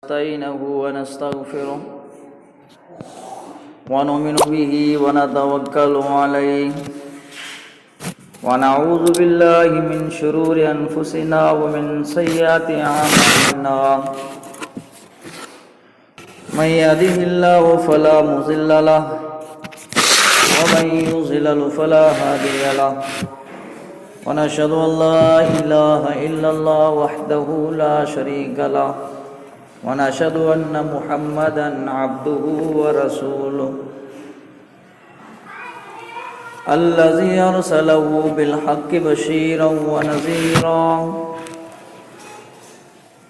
نستعينه ونستغفره ونؤمن به ونتوكل عليه ونعوذ بالله من شرور أنفسنا ومن سيئات أعمالنا من يهده الله فلا مضل له ومن يضلل فلا هادي له ونشهد أن لا إله إلا الله وحده لا شريك له ونشهد أن محمدًا عبده ورسوله الذي أرسله بالحق بشيرًا ونذيرًا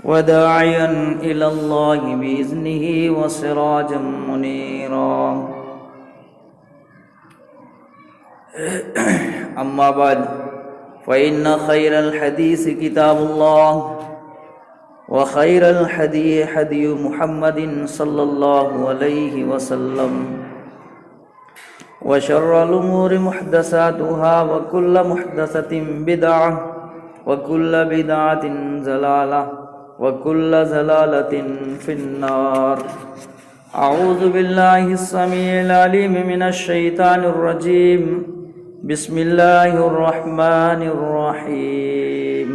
وداعيًا إلى الله بإذنه وسراجًا منيرًا أما بعد فإن خير الحديث كتاب الله وخير الهدي هدي محمد صلى الله عليه وسلم وشر الأمور محدثاتها وكل محدثة بدعة وكل بدعة ضلالة وكل ضلالة في النار. أعوذ بالله السميع العليم من الشيطان الرجيم. بسم الله الرحمن الرحيم.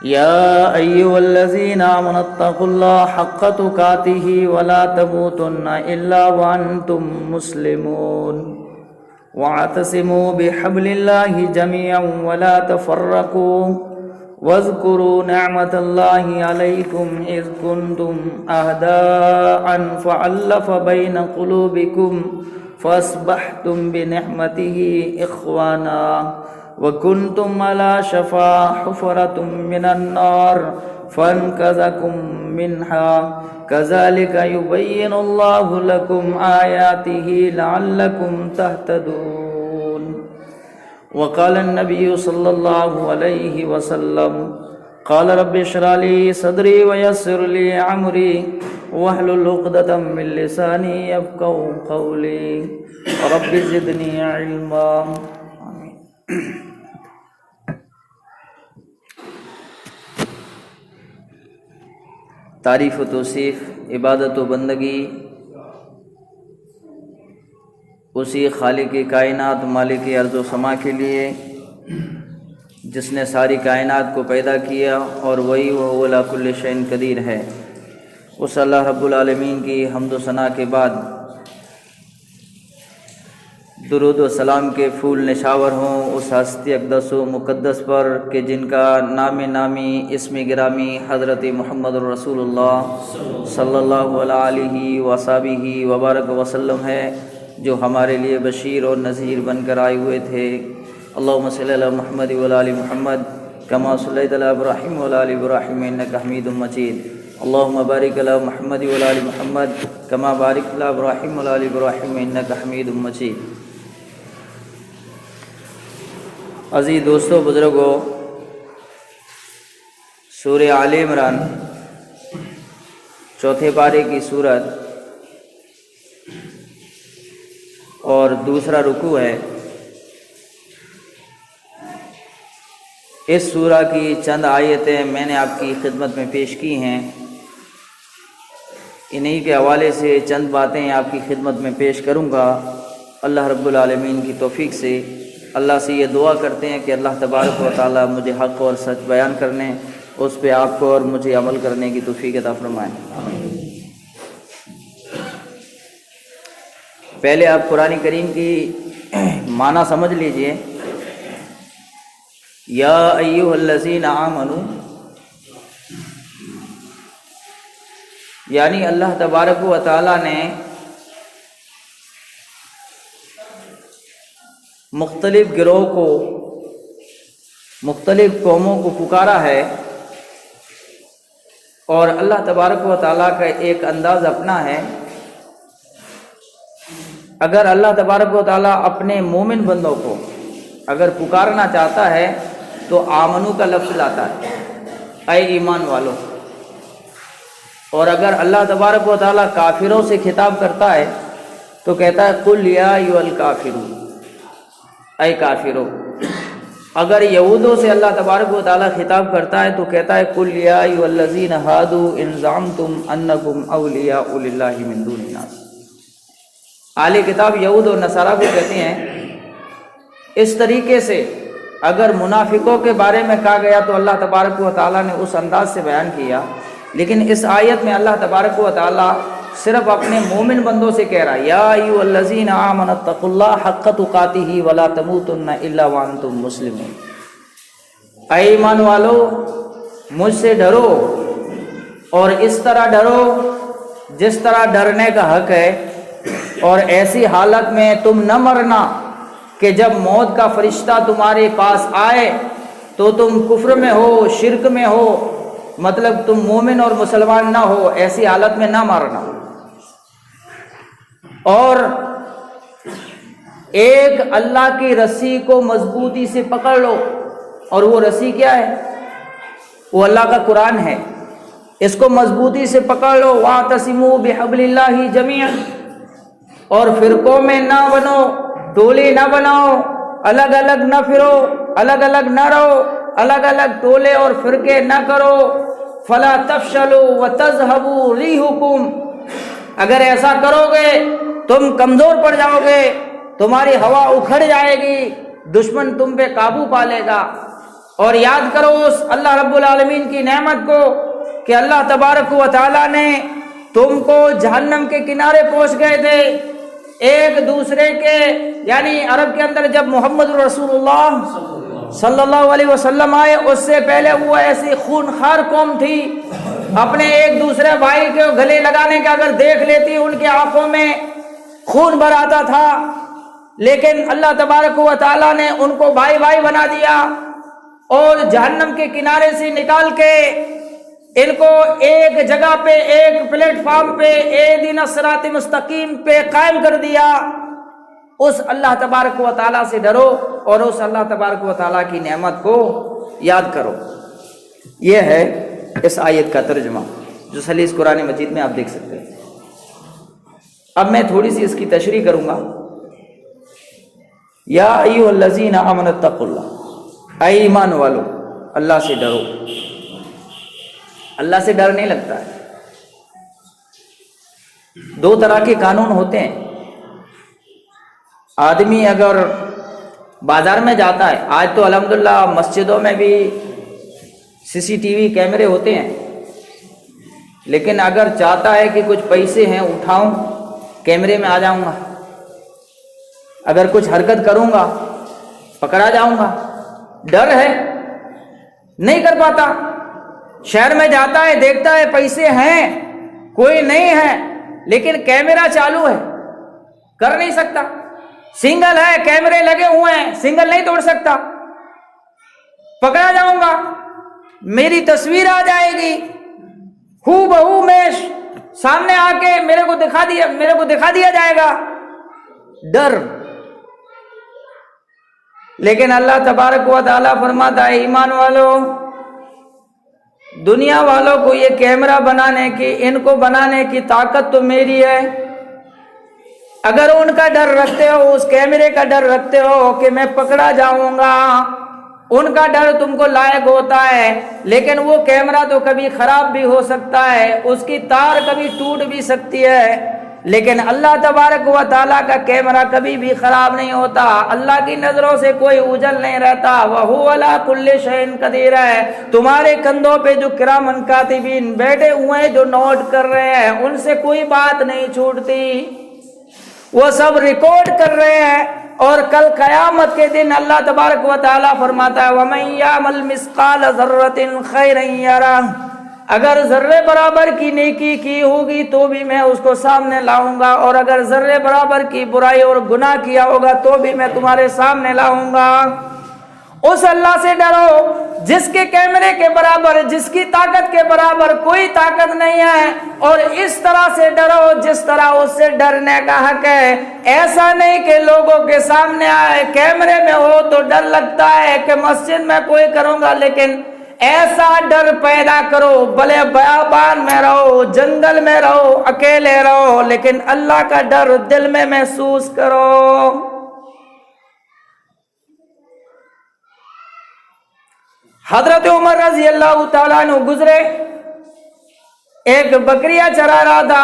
يا أيها الذين آمنوا اتقوا الله حق تقاته ولا تموتن إلا وأنتم مسلمون واعتصموا بحبل الله جميعا ولا تفرقوا واذكروا نعمة الله عليكم إذ كنتم أعداء فألف بين قلوبكم فأصبحتم بنعمته إخوانا وكنتم على شفا حفرة من النار فانقذكم منها كذلك يبين الله لكم آياته لعلكم تهتدون. وقال النبي صلى الله عليه وسلم قال رب اشرح لي صدري ويسر لي أمري واحلل عقدة من لساني يفقهوا قولي رب زدني علما. تعریف و توصیف، عبادت و بندگی اسی خالق کائنات مالک ارض و سما کے لیے جس نے ساری کائنات کو پیدا کیا اور وہی وہ علی کل شیء قدیر ہے. اس اللہ رب العالمین کی حمد و ثنا کے بعد درود و سلام کے پھول نشاور ہوں اس ہستی اقدس و مقدس پر کہ جن کا نام نامی اسم گرامی حضرت محمد رسول اللہ صلی اللہ علیہ وصحبہ وبارک وسلم ہے، جو ہمارے لیے بشیر اور نذیر بن کر آئے ہوئے تھے. اللہم صلی علی محمد وعلی آل محمد کما صلیت علی ابراہیم وعلی آل ابراہیم انک حمید مجید. اللہم بارک علی محمد وعلی آل محمد کما بارکت علی ابراہیم وعلی آل ابراہیم انک حمید مجید. عزیز دوستو، بزرگوں، سورہ آل عمران چوتھے پارے کی سورت اور دوسرا رکوع ہے. اس سورہ کی چند آیتیں میں نے آپ کی خدمت میں پیش کی ہیں. انہی کے حوالے سے چند باتیں آپ کی خدمت میں پیش کروں گا. اللہ رب العالمین کی توفیق سے اللہ سے یہ دعا کرتے ہیں کہ اللہ تبارک و تعالی مجھے حق اور سچ بیان کرنے، اس پہ آپ کو اور مجھے عمل کرنے کی توفیق عطا فرمائیں. پہلے آپ قرآن کریم کی معنی سمجھ لیجئے. یا ایھا الذین آمنوا، یعنی اللہ تبارک و تعالی نے مختلف گروہ کو، مختلف قوموں کو پکارا ہے، اور اللہ تبارک و تعالیٰ کا ایک انداز اپنا ہے. اگر اللہ تبارک و تعالیٰ اپنے مومن بندوں کو اگر پکارنا چاہتا ہے تو آمنو کا لفظ لاتا ہے، اے ایمان والو. اور اگر اللہ تبارک و تعالیٰ کافروں سے خطاب کرتا ہے تو کہتا ہے قل یا ایھا الکافرون، اے کافرو. اگر یہودوں سے اللہ تبارک و تعالیٰ خطاب کرتا ہے تو کہتا ہے قل یا ایھا الذین ھادوا ان زعمتم انکم اولیاء للہ من دون الناس۔ اہل کتاب یہود اور نصارہ کو کہتے ہیں اس طریقے سے اگر منافقوں کے بارے میں کہا گیا تو اللہ تبارک و تعالیٰ نے اس انداز سے بیان کیا، لیکن اس آیت میں اللہ تبارک و تعالیٰ صرف اپنے مومن بندوں سے کہہ رہا ہے یا ایھا الذین آمنوا اتقوا اللہ حق تقاتہ ولا تموتن الا وانتم مسلمون۔ اے ایمان والو مجھ سے ڈرو اور اس طرح ڈرو جس طرح ڈرنے کا حق ہے، اور ایسی حالت میں تم نہ مرنا کہ جب موت کا فرشتہ تمہارے پاس آئے تو تم کفر میں ہو، شرک میں ہو، مطلب تم مومن اور مسلمان نہ ہو، ایسی حالت میں نہ مرنا۔ اور ایک اللہ کی رسی کو مضبوطی سے پکڑ لو، اور وہ رسی کیا ہے؟ وہ اللہ کا قرآن ہے، اس کو مضبوطی سے پکڑ لو۔ واعتصموا بحبل اللہ جمیعا، اور فرقوں میں نہ بنو، ٹولی نہ بناؤ، الگ الگ نہ پھرو، الگ الگ نہ رہو، الگ الگ ٹولے اور فرقے نہ کرو۔ فلا تفشلوا وتذهبوا ريحكم، اگر ایسا کرو گے تم کمزور پڑ جاؤ گے، تمہاری ہوا اکھڑ جائے گی، دشمن تم پہ قابو پا لے گا۔ اور یاد کرو اس اللہ رب العالمین کی نعمت کو کہ اللہ تبارک و تعالیٰ نے تم کو جہنم کے کنارے پہنچ گئے تھے ایک دوسرے کے، یعنی عرب کے اندر جب محمد رسول اللہ صلی اللہ علیہ وسلم آئے اس سے پہلے وہ ایسی خونخوار قوم تھی، اپنے ایک دوسرے بھائی کے گلے لگانے کے اگر دیکھ لیتی ان کے آنکھوں میں خون بھر آتا تھا، لیکن اللہ تبارک و تعالیٰ نے ان کو بھائی بھائی بنا دیا اور جہنم کے کنارے سے نکال کے ان کو ایک جگہ پہ، ایک پلیٹ فارم پہ، اہدنا الصراط المستقیم پہ قائم کر دیا۔ اس اللہ تبارک و تعالیٰ سے ڈرو اور اس اللہ تبارک و تعالیٰ کی نعمت کو یاد کرو۔ یہ ہے اس آیت کا ترجمہ جو سلیس قرآن مجید میں آپ دیکھ سکتے ہیں۔ اب میں تھوڑی سی اس کی تشریح کروں گا۔ یا ایھا الذین آمنوا اتقوا اللہ، اے ایمان والو اللہ سے ڈرو۔ اللہ سے ڈر نہیں لگتا ہے۔ دو طرح کے قانون ہوتے ہیں۔ آدمی اگر بازار میں جاتا ہے، آج تو الحمدللہ مسجدوں میں بھی CCTV کیمرے ہوتے ہیں، لیکن اگر چاہتا ہے کہ کچھ پیسے ہیں اٹھاؤں کیمرے میں آ جاؤں گا، اگر کچھ حرکت کروں گا پکڑا جاؤں گا، ڈر ہے نہیں کر پاتا۔ شہر میں جاتا ہے دیکھتا ہے پیسے ہیں کوئی نہیں ہے لیکن کیمرہ چالو ہے، کر نہیں سکتا۔ سنگل ہے کیمرے لگے ہوئے ہیں، سنگل نہیں توڑ سکتا، پکڑا جاؤں گا، میری تصویر آ جائے گی ہو بہو، میں سامنے آ کے میرے کو دکھا دیا جائے گا، ڈر۔ لیکن اللہ تبارک و تعالیٰ فرماتا ہے ایمان والو، دنیا والوں کو یہ کیمرہ بنانے کی، ان کو بنانے کی طاقت تو میری ہے۔ اگر ان کا ڈر رکھتے ہو، اس کیمرے کا ڈر رکھتے ہو کہ میں پکڑا جاؤں گا، ان کا ڈر تم کو لائق ہوتا ہے، لیکن وہ کیمرہ تو کبھی خراب بھی ہو سکتا ہے، اس کی تار کبھی ٹوٹ بھی سکتی ہے، لیکن اللہ تبارک و تعالیٰ کا کیمرہ کبھی بھی خراب نہیں ہوتا، اللہ کی نظروں سے کوئی اوجھل نہیں رہتا۔ وَهُوَ عَلَىٰ كُلِّ شَيْءٍ قَدِيرٌ ہے۔ تمہارے کندھوں پہ جو کرامن کاتبین بیٹھے ہوئے ہیں جو نوٹ کر رہے ہیں، ان سے کوئی بات نہیں چھوٹتی، وہ سب ریکارڈ کر رہے ہیں۔ اور کل قیامت کے دن اللہ تبارک و تعالیٰ فرماتا ہے وَمَن يَعْمَلْ مِثْقَالَ ذَرَّةٍ خَيْرًا يَرَهُ، اگر ذرے برابر کی نیکی کی ہوگی تو بھی میں اس کو سامنے لاؤں گا، اور اگر ذرے برابر کی برائی اور گناہ کیا ہوگا تو بھی میں تمہارے سامنے لاؤں گا۔ اس اللہ سے ڈرو جس کے کیمرے کے برابر، جس کی طاقت کے برابر کوئی طاقت نہیں ہے، اور اس طرح سے ڈرو جس طرح اس سے ڈرنے کا حق ہے۔ ایسا نہیں کہ لوگوں کے سامنے آئے کیمرے میں ہو تو ڈر لگتا ہے کہ مسجد میں کوئی کروں گا، لیکن ایسا ڈر پیدا کرو، بھلے بیابان میں رہو، جنگل میں رہو، اکیلے رہو، لیکن اللہ کا ڈر دل میں محسوس کرو۔ حضرت عمر رضی اللہ تعالیٰ عنہ گزرے، ایک بکریاں چرا رہا تھا،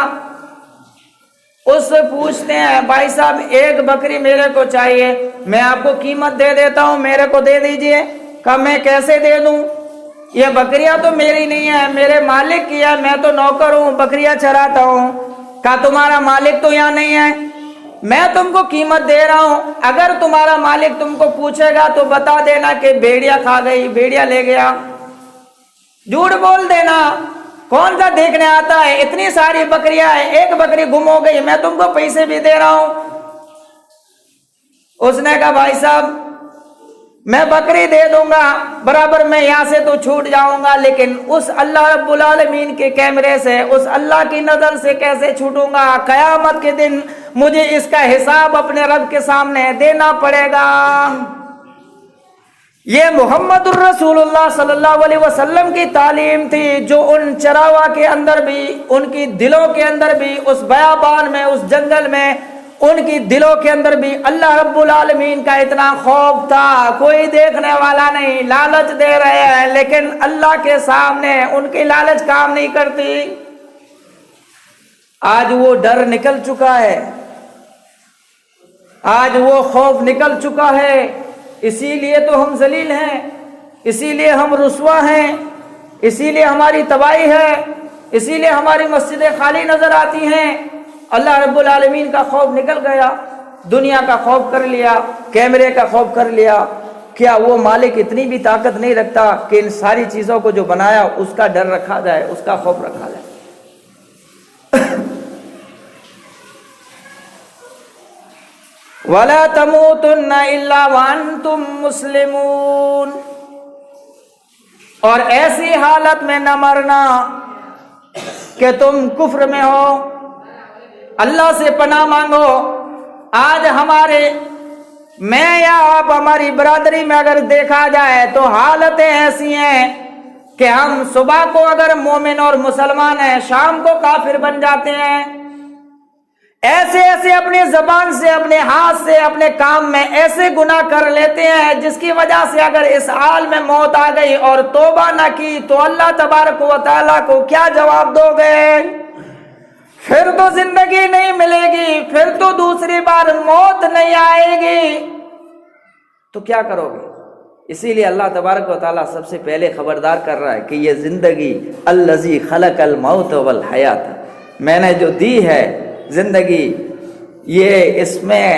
اس سے پوچھتے ہیں بھائی صاحب ایک بکری میرے کو چاہیے، میں آپ کو قیمت دے دیتا ہوں، میرے کو دے دیجئے۔ کہا میں کیسے دے دوں، یہ بکریاں تو میری نہیں ہے، میرے مالک کی ہے، میں تو نوکر ہوں، بکریاں چراتا ہوں۔ کہا تمہارا مالک تو یہاں نہیں ہے، میں تم کو قیمت دے رہا ہوں، اگر تمہارا مالک تم کو پوچھے گا تو بتا دینا کہ بھیڑیا کھا گئی، بھیڑیا لے گیا، جھوٹ بول دینا، کون سا دیکھنے آتا ہے، اتنی ساری بکریاں ہیں، ایک بکری گم ہو گئی، میں تم کو پیسے بھی دے رہا ہوں۔ اس نے کہا بھائی صاحب میں بکری دے دوں گا، برابر میں یہاں سے تو چھوٹ جاؤں گا، لیکن اس اللہ رب العالمین کے کیمرے سے، اس اللہ کی نظر سے کیسے چھوٹوں گا، قیامت کے دن مجھے اس کا حساب اپنے رب کے سامنے دینا پڑے گا۔ یہ محمد الرسول اللہ صلی اللہ علیہ وسلم کی تعلیم تھی، جو ان چراوا کے اندر بھی، ان کی دلوں کے اندر بھی، اس بیابان میں، اس جنگل میں، ان کی دلوں کے اندر بھی اللہ رب العالمین کا اتنا خوف تھا، کوئی دیکھنے والا نہیں، لالچ دے رہے ہیں لیکن اللہ کے سامنے ان کی لالچ کام نہیں کرتی۔ آج وہ ڈر نکل چکا ہے، آج وہ خوف نکل چکا ہے، اسی لیے تو ہم ذلیل ہیں، اسی لیے ہم رسوا ہیں، اسی لیے ہماری تباہی ہے، اسی لیے ہماری مسجدیں خالی نظر آتی ہیں۔ اللہ رب العالمین کا خوف نکل گیا، دنیا کا خوف کر لیا، کیمرے کا خوف کر لیا۔ کیا وہ مالک اتنی بھی طاقت نہیں رکھتا کہ ان ساری چیزوں کو جو بنایا اس کا ڈر رکھا جائے، اس کا خوف رکھا جائے؟ وَلَا تَمُوتُنَّ إِلَّا وَأَنْتُمْ مُسْلِمُونَ، اور ایسی حالت میں نہ مرنا کہ تم کفر میں ہو۔ اللہ سے پناہ مانگو۔ آج ہمارے، میں یا آپ، ہماری برادری میں اگر دیکھا جائے تو حالتیں ایسی ہیں کہ ہم صبح کو اگر مومن اور مسلمان ہیں، شام کو کافر بن جاتے ہیں۔ ایسے ایسے اپنی زبان سے، اپنے ہاتھ سے، اپنے کام میں ایسے گناہ کر لیتے ہیں جس کی وجہ سے اگر اس حال میں موت آ گئی اور توبہ نہ کی تو اللہ تبارک و تعالیٰ کو کیا جواب دو گے؟ پھر تو زندگی نہیں ملے گی، پھر تو دوسری بار موت نہیں آئے گی، تو کیا کرو گے؟ اسی لیے اللہ تبارک و تعالیٰ سب سے پہلے خبردار کر رہا ہے کہ یہ زندگی الذی خلق الموت والحیات، میں نے جو دی ہے زندگی، یہ اس میں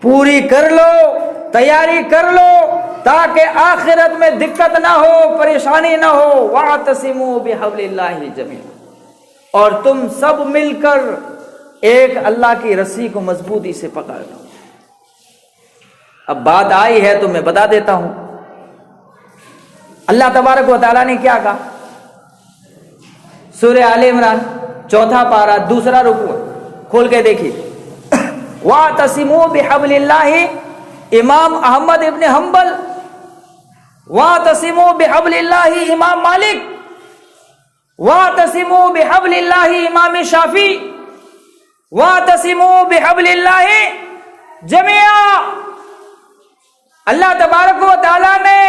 پوری کر لو، تیاری کر لو تاکہ آخرت میں دقت نہ ہو، پریشانی نہ ہو۔ وَاعْتَصِمُوا بِحَبْلِ اللَّهِ جَمِيعًا، اور تم سب مل کر ایک اللہ کی رسی کو مضبوطی سے پکڑ لو۔ اب بات آئی ہے تو میں بتا دیتا ہوں، اللہ تبارک و تعالیٰ نے کیا کہا؟ سورہ آل عمران 4 پارہ 2 رکوع کھول کے دیکھیے۔ وَاعْتَصِمُوا بِحَبْلِ اللَّهِ امام احمد ابن حنبل، وَاعْتَصِمُوا بِحَبْلِ اللَّهِ امام مالک، وَاعْتَصِمُوا بِحَبْلِ اللَّهِ امام شافعی، وَاعْتَصِمُوا بِحَبْلِ اللَّهِ جَمِيعًا۔ اللہ تبارک و تعالیٰ نے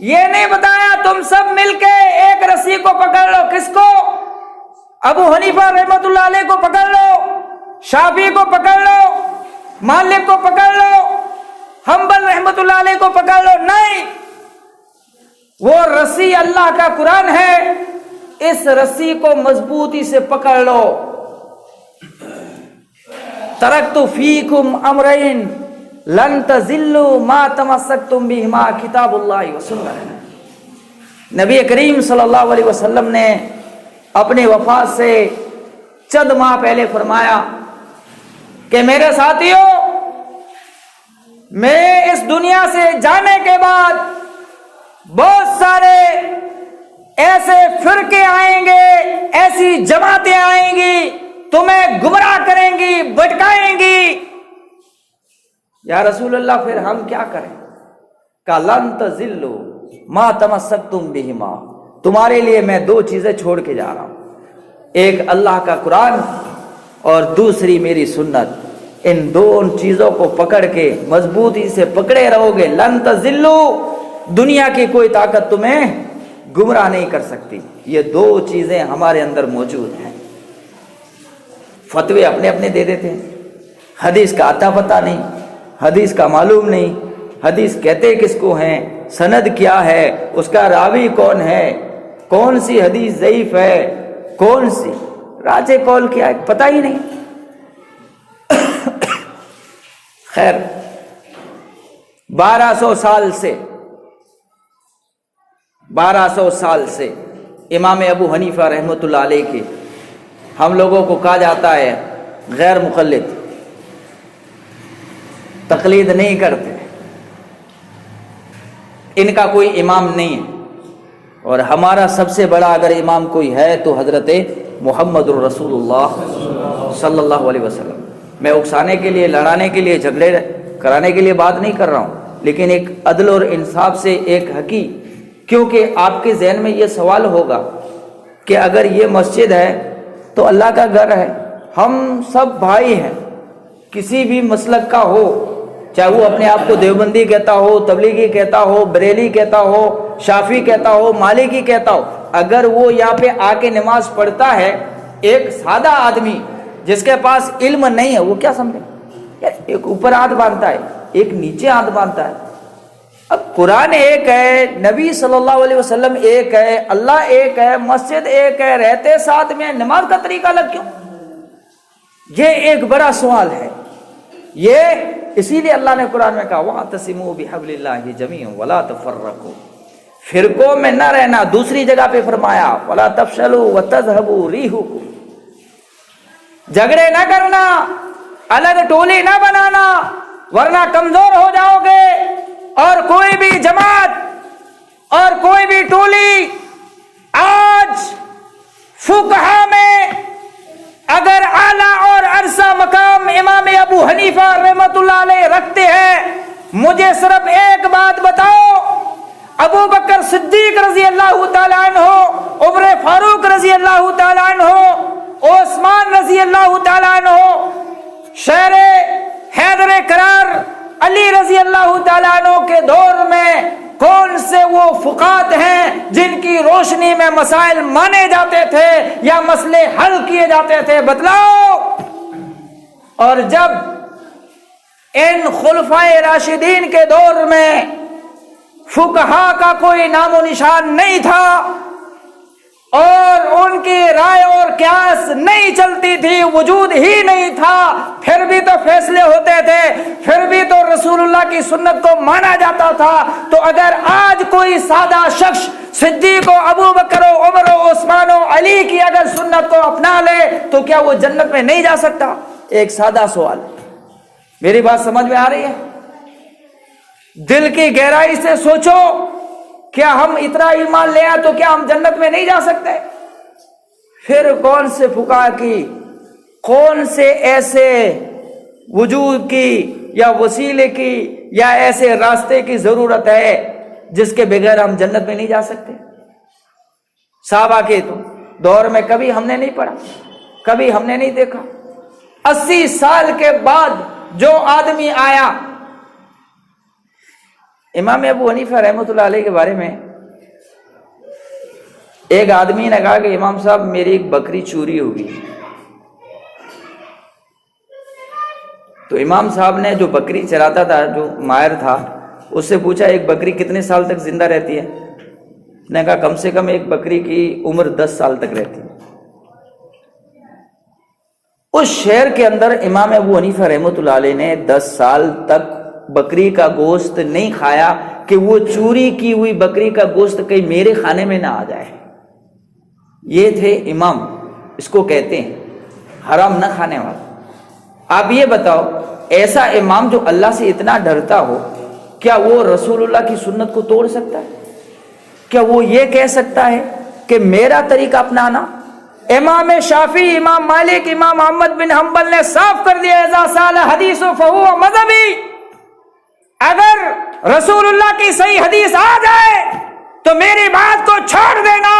یہ نہیں بتایا تم سب مل کے ایک رسی کو پکڑ لو، کس کو؟ ابو حنیفہ رحمۃ اللہ علیہ کو پکڑ لو، شافعی کو پکڑ لو، مالک کو پکڑ لو، حنبل رحمۃ اللہ علیہ کو پکڑ لو، نہیں، وہ رسی اللہ کا قرآن ہے، اس رسی کو مضبوطی سے پکڑ لو۔ ترکت فیکم امرین لن تضلوا ما تمسکتم بہما کتاب اللہ و سنت۔ نبی کریم صلی اللہ علیہ وسلم نے اپنی وفات سے چند ماہ پہلے فرمایا کہ میرے ساتھیوں، میں اس دنیا سے جانے کے بعد بہت سارے ایسے فرقے آئیں گے، ایسی جماعتیں آئیں گی، تمہیں گمراہ کریں گی، بھٹکائیں گی۔ یا رسول اللہ پھر ہم کیا کریں؟ کہ لن تضلوا ما تمسکتم بہما، تمہارے لیے میں 2 چیزیں چھوڑ کے جا رہا ہوں، ایک اللہ کا قرآن اور دوسری میری سنت۔ ان 2 چیزوں کو پکڑ کے مضبوطی سے پکڑے رہو گے، لن تضلوا دنیا کی کوئی طاقت تمہیں گمراہ نہیں کر سکتی. یہ دو چیزیں ہمارے اندر موجود ہیں. فتوے اپنے اپنے دے دیتے ہیں, حدیث کا اتا پتہ نہیں, حدیث کا معلوم نہیں, حدیث کہتے کس کو ہیں, سند کیا ہے, اس کا راوی کون ہے, کون سی حدیث ضعیف ہے, کون سی راجح قول کیا ہے, پتہ ہی نہیں. خیر 1200 سال سے امام ابو حنیفہ رحمۃ اللہ علیہ کے ہم لوگوں کو کہا جاتا ہے غیر مقلد, تقلید نہیں کرتے, ان کا کوئی امام نہیں ہے. اور ہمارا سب سے بڑا اگر امام کوئی ہے تو حضرت محمد الرسول اللہ صلی اللہ علیہ وسلم. میں اکسانے کے لیے, لڑانے کے لیے, جھگڑے کرانے کے لیے بات نہیں کر رہا ہوں, لیکن ایک عدل اور انصاف سے ایک حقیقت, کیونکہ آپ کے ذہن میں یہ سوال ہوگا کہ اگر یہ مسجد ہے تو اللہ کا گھر ہے, ہم سب بھائی ہیں, کسی بھی مسلک کا ہو, چاہے وہ اپنے آپ کو دیوبندی کہتا ہو, تبلیغی کہتا ہو, بریلی کہتا ہو, شافعی کہتا ہو, مالکی کہتا ہو, اگر وہ یہاں پہ آ کے نماز پڑھتا ہے, ایک سادہ آدمی جس کے پاس علم نہیں ہے وہ کیا سمجھے؟ ایک اوپر ہاتھ باندھتا ہے, ایک نیچے ہاتھ باندھتا ہے. اب قرآن ایک ہے, نبی صلی اللہ علیہ وسلم ایک ہے, اللہ ایک ہے, مسجد ایک ہے, رہتے ساتھ میں, نماز کا طریقہ الگ کیوں؟ یہ ایک بڑا سوال ہے. یہ اسی لیے اللہ نے قرآن میں کہا وَاعْتَصِمُوا بِحَبْلِ اللَّهِ جَمِيعًا وَلَا تَفَرَّقُوا, فرقوں میں نہ رہنا. دوسری جگہ پہ فرمایا وَلَا تَفْشَلُوا وَتَذْهَبُوا رِيحُكُمْ, جھگڑے نہ کرنا, الگ ٹولی نہ بنانا, ورنہ کمزور ہو جاؤ گے. اور کوئی بھی جماعت اور کوئی بھی ٹولی آج فقہا میں اگر اعلیٰ اور عرصہ مقام امام ابو حنیفہ رحمۃ اللہ علیہ رکھتے ہیں, مجھے صرف ایک بات بتاؤ, ابو بکر صدیق رضی اللہ تعالیٰ عنہ, عمر فاروق رضی اللہ تعالیٰ عنہ, عثمان رضی اللہ تعالیٰ عنہ, شیر حیدر کرار علی رضی اللہ تعالیٰ عنہ کے دور میں کون سے وہ فقہاء ہیں جن کی روشنی میں مسائل مانے جاتے تھے یا مسئلے حل کیے جاتے تھے؟ بتلاؤ. اور جب ان خلفائے راشدین کے دور میں فقہاء کا کوئی نام و نشان نہیں تھا اور ان کی رائے اور قیاس نہیں چلتی تھی, وجود ہی نہیں تھا, پھر بھی تو فیصلے ہوتے تھے, پھر بھی تو رسول اللہ کی سنت کو مانا جاتا تھا. تو اگر آج کوئی سادہ شخص صدیق و ابو بکر و عمر و عثمان و علی کی اگر سنت کو اپنا لے تو کیا وہ جنت میں نہیں جا سکتا؟ ایک سادہ سوال. میری بات سمجھ میں آ رہی ہے؟ دل کی گہرائی سے سوچو, کیا ہم اتنا ایمان لے آئے تو کیا ہم جنت میں نہیں جا سکتے؟ پھر کون سے فقہاء کی, کون سے ایسے وجود کی یا وسیلے کی یا ایسے راستے کی ضرورت ہے جس کے بغیر ہم جنت میں نہیں جا سکتے؟ صحابہ کے تو دور میں کبھی ہم نے نہیں پڑھا, کبھی ہم نے نہیں دیکھا. 80 سال کے بعد جو آدمی آیا, امام ابو حنیفہ رحمۃ اللہ علیہ کے بارے میں ایک آدمی نے کہا کہ امام صاحب میری ایک بکری چوری ہو گئی. تو امام صاحب نے جو بکری چراتا تھا, جو ماہر تھا, اس سے پوچھا ایک بکری کتنے سال تک زندہ رہتی ہے؟ نے کہا کم سے کم ایک بکری کی عمر 10 سال تک رہتی ہے. اس شہر کے اندر امام ابو حنیفہ رحمۃ اللہ علیہ نے 10 سال تک بکری کا گوشت نہیں کھایا کہ وہ چوری کی ہوئی بکری کا گوشت کہیں میرے کھانے میں نہ آ جائے. یہ تھے امام, اس کو کہتے ہیں حرام نہ کھانے والا. آپ یہ بتاؤ, ایسا امام جو اللہ سے اتنا ڈرتا ہو, کیا وہ رسول اللہ کی سنت کو توڑ سکتا ہے؟ کیا وہ یہ کہہ سکتا ہے کہ میرا طریقہ اپنانا؟ امام شافعی, امام مالک, امام احمد بن حنبل نے صاف کر دیا اذا سال حدیث فہو مذہبی, اگر رسول اللہ کی صحیح حدیث آ جائے تو میری بات کو چھوڑ دینا,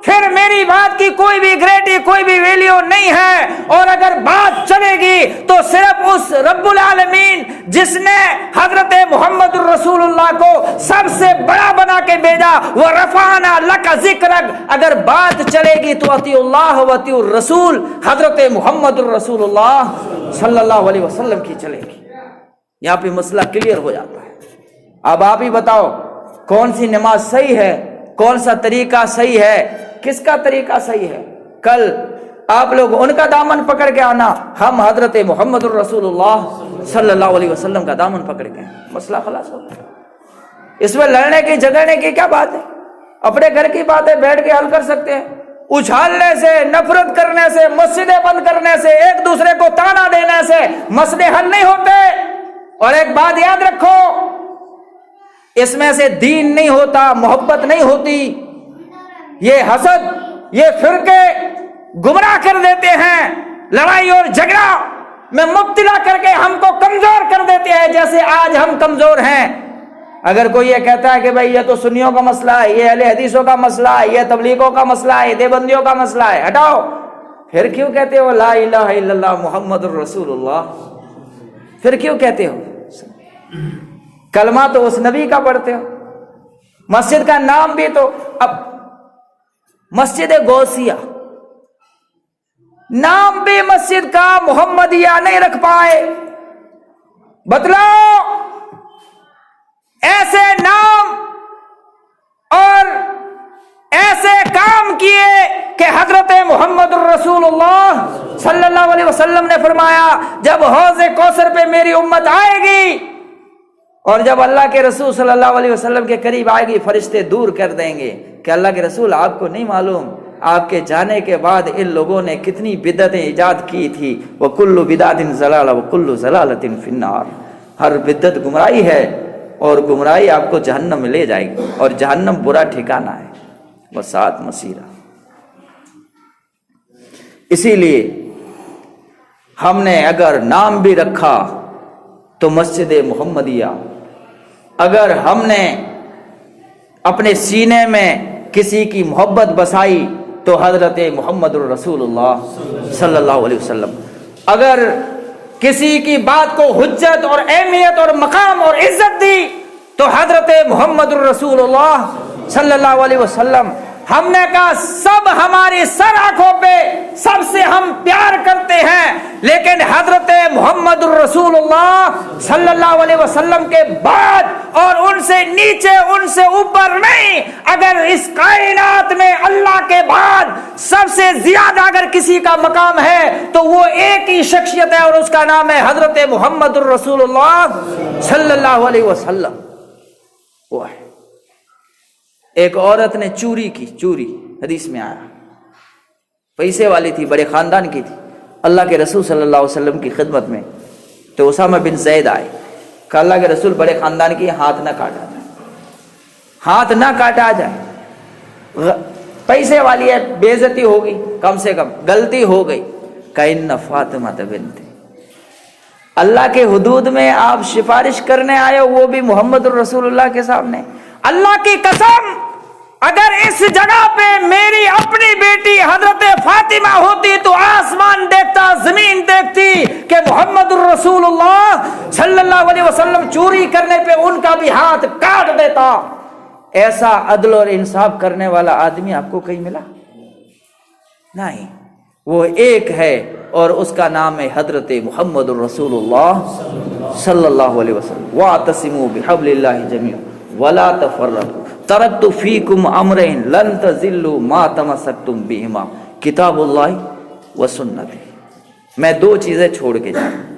پھر میری بات کی کی کوئی بھی گریڈی کوئی بھی ویلیو نہیں ہے، اور اگر بات چلے گی تو صرف اس رب العالمین جس نے حضرت محمد الرسول اللہ کو سب سے بڑا بنا کے بھیجا، وہ رفعنا لک ذکرک، اگر بات چلے گی تو اطیعوا اللہ و اطیعوا الرسول، حضرت محمد الرسول اللہ صلی اللہ علیہ وسلم کی چلے گی۔ یہاں پہ مسئلہ کلیئر ہو جاتا ہے۔ اب آپ ہی بتاؤ کون سی نماز صحیح ہے، کون سا طریقہ صحیح ہے، کس کا طریقہ صحیح ہے؟ کل آپ لوگ ان کا دامن پکڑ کے آنا، ہم حضرت محمد الرسول اللہ صلی اللہ علیہ وسلم کا دامن پکڑ کے آنا، مسئلہ خلاص ہوتا ہے۔ اس میں لڑنے کی جھگڑنے کی کیا بات ہے؟ اپنے گھر کی باتیں بیٹھ کے حل کر سکتے ہیں۔ اچھالنے سے، نفرت کرنے سے، مسجدیں بند کرنے سے، ایک دوسرے کو تانا دینے سے مسئلے حل نہیں ہوتے۔ اور ایک بات یاد رکھو، اس میں سے دین نہیں ہوتا، محبت نہیں ہوتی، یہ حسد، یہ فرقے گمراہ کر دیتے ہیں، لڑائی اور جھگڑا میں مبتلا کر کے ہم کو کمزور کر دیتے ہیں، جیسے آج ہم کمزور ہیں۔ اگر کوئی یہ کہتا ہے کہ بھائی یہ تو سنیوں کا مسئلہ ہے، یہ اہل حدیثوں کا مسئلہ ہے، یہ تبلیغوں کا مسئلہ ہے، یہ دیوبندیوں کا مسئلہ ہے، ہٹاؤ، پھر کیوں کہتے ہو لا الہ الا اللہ محمد الرسول اللہ؟ پھر کیوں کہتے ہو؟ کلمہ تو اس نبی کا پڑھتے ہو، مسجد کا نام بھی تو اب مسجد غوثیہ، نام بھی مسجد کا محمدیہ نہیں رکھ پائے۔ بتلاؤ ایسے نام اور ایسے کام کیے کہ حضرت محمد الرسول اللہ صلی اللہ علیہ وسلم نے فرمایا جب حوض کوثر پہ میری امت آئے گی اور جب اللہ کے رسول صلی اللہ علیہ وسلم کے قریب آئے گی، فرشتے دور کر دیں گے کہ اللہ کے رسول آپ کو نہیں معلوم آپ کے جانے کے بعد ان لوگوں نے کتنی بدعتیں ایجاد کی تھی، وَكُلُّ بِدْعَةٍ ضَلَالَةٍ وَكُلُّ ضَلَالَةٍ فِي النَّارِ، ہر بدعت گمراہی ہے اور گمراہی آپ کو جہنم میں لے جائے گی، اور جہنم برا ٹھکانہ ہے، وَسَاءَتْ مَصِيرًا۔ اسی لیے ہم نے اگر نام بھی رکھا تو مسجد محمدیہ، اگر ہم نے اپنے سینے میں کسی کی محبت بسائی تو حضرت محمد الرسول اللہ صلی اللہ علیہ وسلم، اگر کسی کی بات کو حجت اور اہمیت اور مقام اور عزت دی تو حضرت محمد الرسول اللہ صلی اللہ علیہ وسلم۔ ہم نے کہا سب ہماری سر آنکھوں پہ سب سے ہم پیار کرتے ہیں، لیکن حضرت محمد الرسول اللہ صلی اللہ علیہ وسلم کے بعد اور ان سے نیچے ان سے اوپر نہیں، اگر اس کائنات میں اللہ کے بعد سب سے زیادہ اگر کسی کا مقام ہے تو وہ ایک ہی شخصیت ہے، اور اس کا نام ہے حضرت محمد الرسول اللہ صلی اللہ علیہ وسلم۔ وہ ہے ایک عورت نے چوری کی، چوری حدیث میں آیا، پیسے والی تھی، بڑے خاندان کی تھی، اللہ کے رسول صلی اللہ علیہ وسلم کی خدمت میں، تو اسامہ بن زید آئے، کہا اللہ کے رسول بڑے خاندان کی، ہاتھ نہ کاٹا جائے، ہاتھ نہ کاٹا جائے، پیسے والی ہے، بے عزتی ہوگی، کم سے کم غلطی ہو گئی، کہ ان فاطمہ بنت، اللہ کے حدود میں آپ سفارش کرنے آئے ہو، وہ بھی محمد الرسول اللہ کے سامنے۔ اللہ کی قسم اگر اس جگہ پہ میری اپنی بیٹی حضرت فاطمہ ہوتی تو آسمان دیکھتا، زمین دیکھتی کہ محمد الرسول اللہ صلی اللہ علیہ وسلم چوری کرنے پہ ان کا بھی ہاتھ کاٹ دیتا۔ ایسا عدل اور انصاف کرنے والا آدمی آپ کو کہیں ملا؟ نہیں، وہ ایک ہے اور اس کا نام ہے حضرت محمد الرسول اللہ صلی اللہ علیہ وسلم۔ وَاعْتَصِمُوا بِحَبْلِ اللَّهِ جَمِيعًا وَلَا تَفَرَّقُوا تَرَكْتُ فِيكُمْ أَمْرَيْنِ لَن تَضِلُّوا مَا تَمَسَّكْتُمْ بِهِمَا کتاب اللہ و سنت۔ میں دو چیزیں چھوڑ کے جا رہا ہوں۔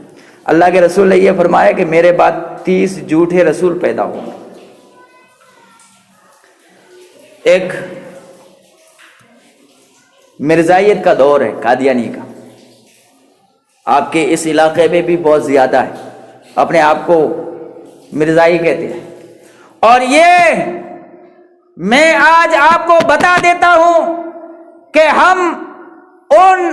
اللہ کے رسول نے یہ فرمایا کہ میرے بعد 30 جھوٹے رسول پیدا ہوں گے۔ ایک مرزائیت کا دور ہے، قادیانی کا، آپ کے اس علاقے میں بھی بہت زیادہ ہے، اپنے آپ کو مرزائی کہتے ہیں، اور یہ میں آج آپ کو بتا دیتا ہوں کہ ہم ان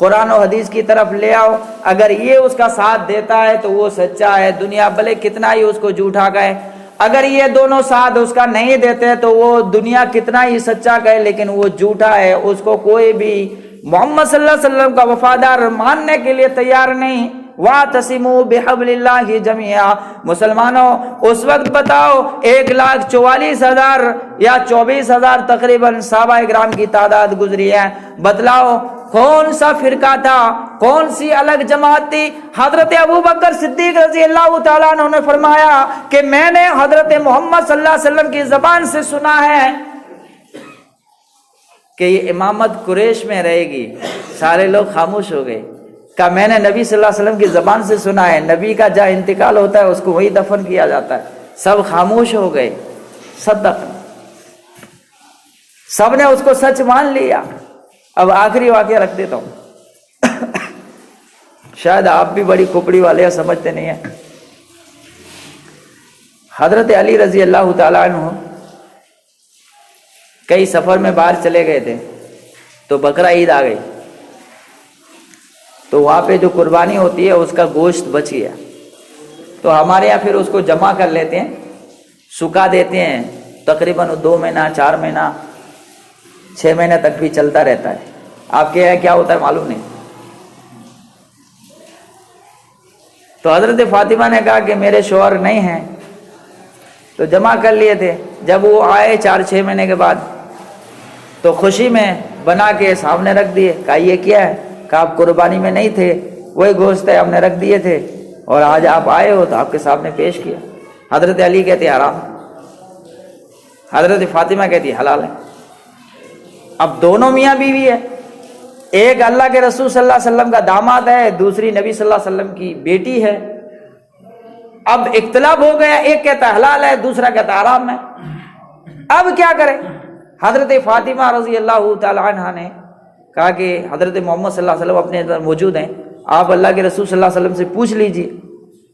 قرآن و حدیث کی طرف لے آؤ. اگر یہ اس کا ساتھ دیتا ہے تو وہ سچا ہے, دنیا بھلے کتنا ہی اس کو جھوٹا کہے. اگر یہ دونوں ساتھ اس کا نہیں دیتے تو وہ دنیا کتنا ہی سچا کہے لیکن وہ جھوٹا ہے, اس کو کوئی بھی محمد صلی اللہ علیہ وسلم کا وفادار ماننے کے لیے تیار نہیں. وَاعْتَصِمُوا بِحَبْلِ اللَّهِ جَمِيعًا. مسلمانوں اس وقت بتاؤ 1,44,000 یا 24,000 تقریباً صحابہ کرام کی تعداد گزری ہے, بتلاؤ کون سا فرقہ تھا, کون سی الگ جماعت تھی؟ حضرت ابوبکر صدیق رضی اللہ تعالیٰ عنہ نے فرمایا کہ میں نے حضرت محمد صلی اللہ علیہ وسلم کی زبان سے سنا ہے کہ یہ امامت قریش میں رہے گی. سارے لوگ خاموش ہو گئے. کہ میں نے نبی صلی اللہ علیہ وسلم کی زبان سے سنا ہے, نبی کا جہاں انتقال ہوتا ہے اس کو وہی دفن کیا جاتا ہے. سب خاموش ہو گئے. صدق, سب نے اس کو سچ مان لیا. اب آخری واقعہ رکھ دیتا ہوں, شاید آپ بھی بڑی کھوپڑی والے ہیں, سمجھتے نہیں ہیں. حضرت علی رضی اللہ تعالیٰ عنہ کئی سفر میں باہر چلے گئے تھے تو بقرہ عید آ گئی, تو وہاں پہ جو قربانی ہوتی ہے اس کا گوشت بچ گیا, تو ہمارے یہاں پھر اس کو جمع کر لیتے ہیں, سکھا دیتے ہیں. تقریباً 2 مہینہ 4 مہینہ 6 مہینے تک بھی چلتا رہتا ہے. آپ کے یہاں کیا ہوتا ہے معلوم نہیں. تو حضرت فاطمہ نے کہا کہ میرے شوہر نہیں ہیں, تو جمع کر لیے تھے. جب وہ آئے 4-6 مہینے کے بعد تو خوشی میں بنا کے سامنے رکھ دیے. کہا یہ کیا ہے؟ کہ آپ قربانی میں نہیں تھے, وہی گوشت ہے, ہم نے رکھ دیے تھے اور آج آپ آئے ہو تو آپ کے سامنے پیش کیا. حضرت علی کہتے حرام, حضرت فاطمہ کہتی حلال ہے. اب دونوں میاں بیوی ہے, ایک اللہ کے رسول صلی اللہ علیہ وسلم کا داماد ہے, دوسری نبی صلی اللہ علیہ وسلم کی بیٹی ہے. اب اختلاف ہو گیا, ایک کہتا حلال ہے, دوسرا کہتا حرام ہے. اب کیا کرے؟ حضرت فاطمہ رضی اللہ تعالی عنہا نے کہا کہ حضرت محمد صلی اللہ علیہ وسلم اپنے اندر موجود ہیں, آپ اللہ کے رسول صلی اللہ علیہ وسلم سے پوچھ لیجئے.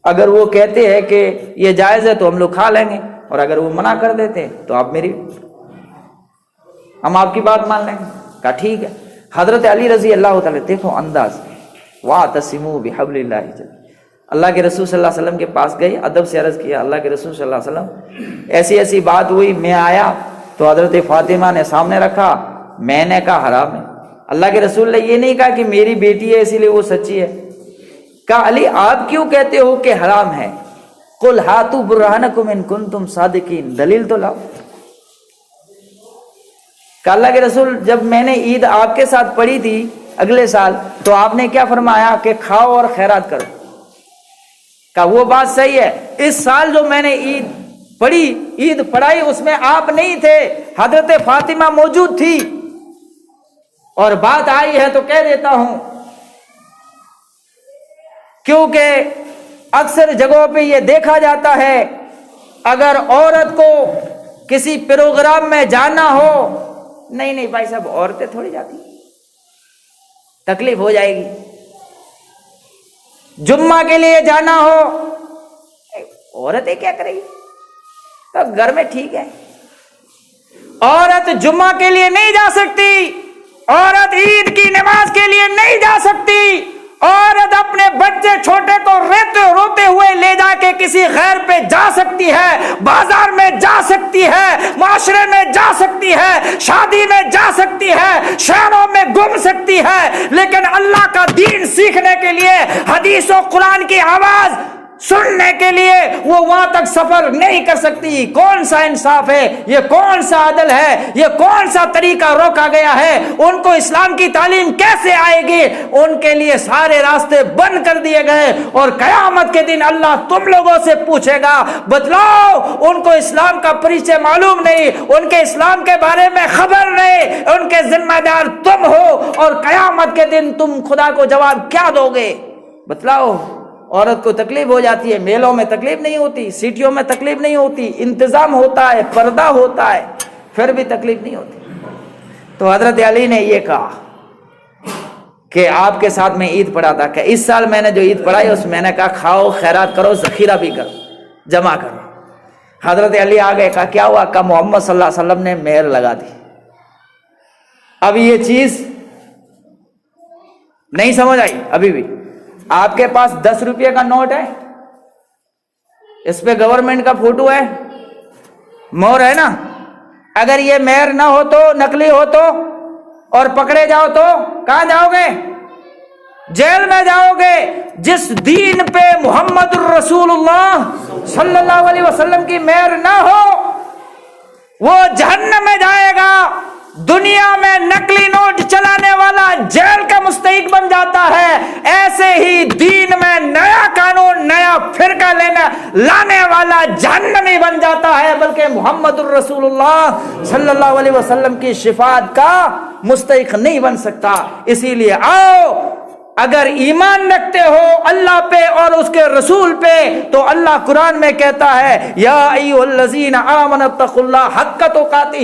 اگر وہ کہتے ہیں کہ یہ جائز ہے تو ہم لوگ کھا لیں گے, اور اگر وہ منع کر دیتے تو ہم آپ کی بات مان لیں گے. کہا ٹھیک ہے. حضرت علی رضی اللہ تعالی, دیکھو انداز, وَاعْتَصِمُوا بِحَبْلِ اللَّهِ جَمِيعًا. اللہ کے رسول صلی اللہ علیہ وسلم کے پاس گئی, ادب سے عرض کیا اللہ کے رسول صلی اللہ علیہ وسلم ایسی ایسی بات ہوئی, میں آیا تو حضرت فاطمہ نے سامنے رکھا, میں نے کہا حرام ہے. اللہ کے رسول نے یہ نہیں کہا کہ میری بیٹی ہے اسی لیے وہ سچی ہے. کہا علی آپ کیوں کہتے ہو کہ حرام ہے؟ قُلْ هَاتُوا بُرْهَانَكُمْ إِن كُنتُمْ صَادِقِينَ. دلیل تو لاؤ. کہ اللہ کے رسول جب میں نے عید آپ کے ساتھ پڑھی تھی اگلے سال تو آپ نے کیا فرمایا کہ کھاؤ اور خیرات کرو. کہ وہ بات صحیح ہے, اس سال جو میں نے عید پڑھائی اس میں آپ نہیں تھے, حضرت فاطمہ موجود تھی, اور بات آئی ہے تو کہہ دیتا ہوں, کیونکہ اکثر جگہوں پہ یہ دیکھا جاتا ہے اگر عورت کو کسی پروگرام میں جانا ہو, نہیں بھائی صاحب عورتیں تھوڑی جاتی, تکلیف ہو جائے گی. جمعہ کے لیے جانا ہو, عورتیں کیا کرے گی, تو گھر میں ٹھیک ہے. عورت جمعہ کے لیے نہیں جا سکتی, عورت عید کی نماز کے لیے نہیں جا سکتی, عورت اپنے بچے چھوٹے کو روتے ہوئے لے جا کے کسی غیر پہ جا سکتی ہے, بازار میں جا سکتی ہے, معاشرے میں جا سکتی ہے, شادی میں جا سکتی ہے, شہروں میں گھوم سکتی ہے, لیکن اللہ کا دین سیکھنے کے لیے, حدیث و قرآن کی آواز سننے کے لیے وہ وہاں تک سفر نہیں کر سکتی. کون سا انصاف ہے یہ, کون سا عدل ہے یہ, کون سا طریقہ روکا گیا ہے؟ ان کو اسلام کی تعلیم کیسے آئے گی؟ ان کے لیے سارے راستے بند کر دیے گئے, اور قیامت کے دن اللہ تم لوگوں سے پوچھے گا, بتلاؤ ان کو اسلام کا پریچے معلوم نہیں, ان کے اسلام کے بارے میں خبر نہیں, ان کے ذمہ دار تم ہو, اور قیامت کے دن تم خدا کو جواب کیا دو گے؟ بتلاؤ. عورت کو تکلیف ہو جاتی ہے, میلوں میں تکلیف نہیں ہوتی, سیٹیوں میں تکلیف نہیں ہوتی, انتظام ہوتا ہے, پردہ ہوتا ہے, پھر بھی تکلیف نہیں ہوتی. تو حضرت علی نے یہ کہا کہ آپ کے ساتھ میں عید پڑھا تھا, کہ اس سال میں نے جو عید پڑھائی اس میں نے کہا کھاؤ خیرات کرو, ذخیرہ بھی کرو, جمع کرو. حضرت علی آ گئے, کہا کیا ہوا؟ کہ محمد صلی اللہ علیہ وسلم نے مہر لگا دی. اب یہ چیز نہیں سمجھ آئی ابھی بھی؟ آپ کے پاس 10 روپے کا نوٹ ہے، اس پہ گورنمنٹ کا فوٹو ہے، مہر ہے نا، اگر یہ مہر نہ ہو تو، نقلی ہو تو، اور پکڑے جاؤ تو کہاں جاؤ گے؟ جیل میں جاؤ گے۔ جس دین پہ محمد الرسول اللہ صلی اللہ علیہ وسلم کی مہر نہ ہو وہ جہنم میں جائے گا۔ دنیا میں نقلی نوٹ چلانے والا جیل کا مستحق بن جاتا ہے، ایسے ہی دین میں نیا قانون، نیا فرقہ لانے والا جہنمی بن جاتا ہے، بلکہ محمد الرسول اللہ صلی اللہ علیہ وسلم کی شفاعت کا مستحق نہیں بن سکتا۔ اسی لیے آؤ، اگر ایمان رکھتے ہو اللہ پہ اور اس کے رسول پہ تو اللہ قرآن میں کہتا ہے یا ایھا الذین آمنوا اتقوا اللہ حق تقاتہ،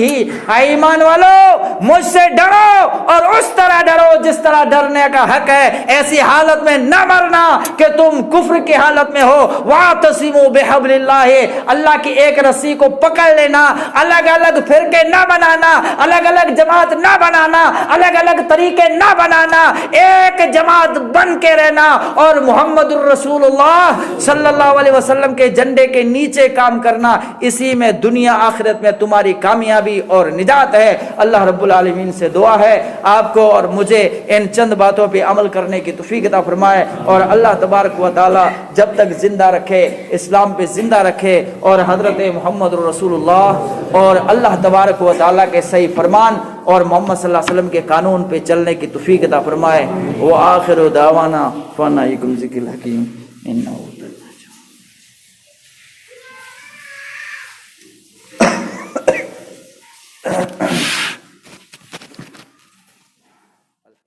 ایمان والو مجھ سے ڈرو اور اس طرح ڈرو جس طرح ڈرنے کا حق ہے، ایسی حالت میں نہ مرنا کہ تم کفر کی حالت میں ہو۔ واعتصموا بحبل اللہ، اللہ کی ایک رسی کو پکڑ لینا، الگ الگ فرقے نہ بنانا، الگ الگ جماعت نہ بنانا، الگ الگ طریقے نہ بنانا، ایک جماعت بن کے رہنا اور محمد الرسول اللہ صلی اللہ علیہ وسلم کے جھنڈے کے نیچے کام کرنا، اسی میں دنیا آخرت میں تمہاری کامیابی اور نجات ہے۔ اللہ رب العالمین سے دعا ہے آپ کو اور مجھے ان چند باتوں پہ عمل کرنے کی توفیق عطا فرمائے، اور اللہ تبارک و تعالی جب تک زندہ رکھے اسلام پہ زندہ رکھے، اور حضرت محمد الرسول اللہ اور اللہ تبارک و تعالی کے صحیح فرمان اور محمد صلی اللہ علیہ وسلم کے قانون پہ چلنے کی توفیق عطا فرمائے۔ وآخر دعوانا فانا ذکر الحکیم انہ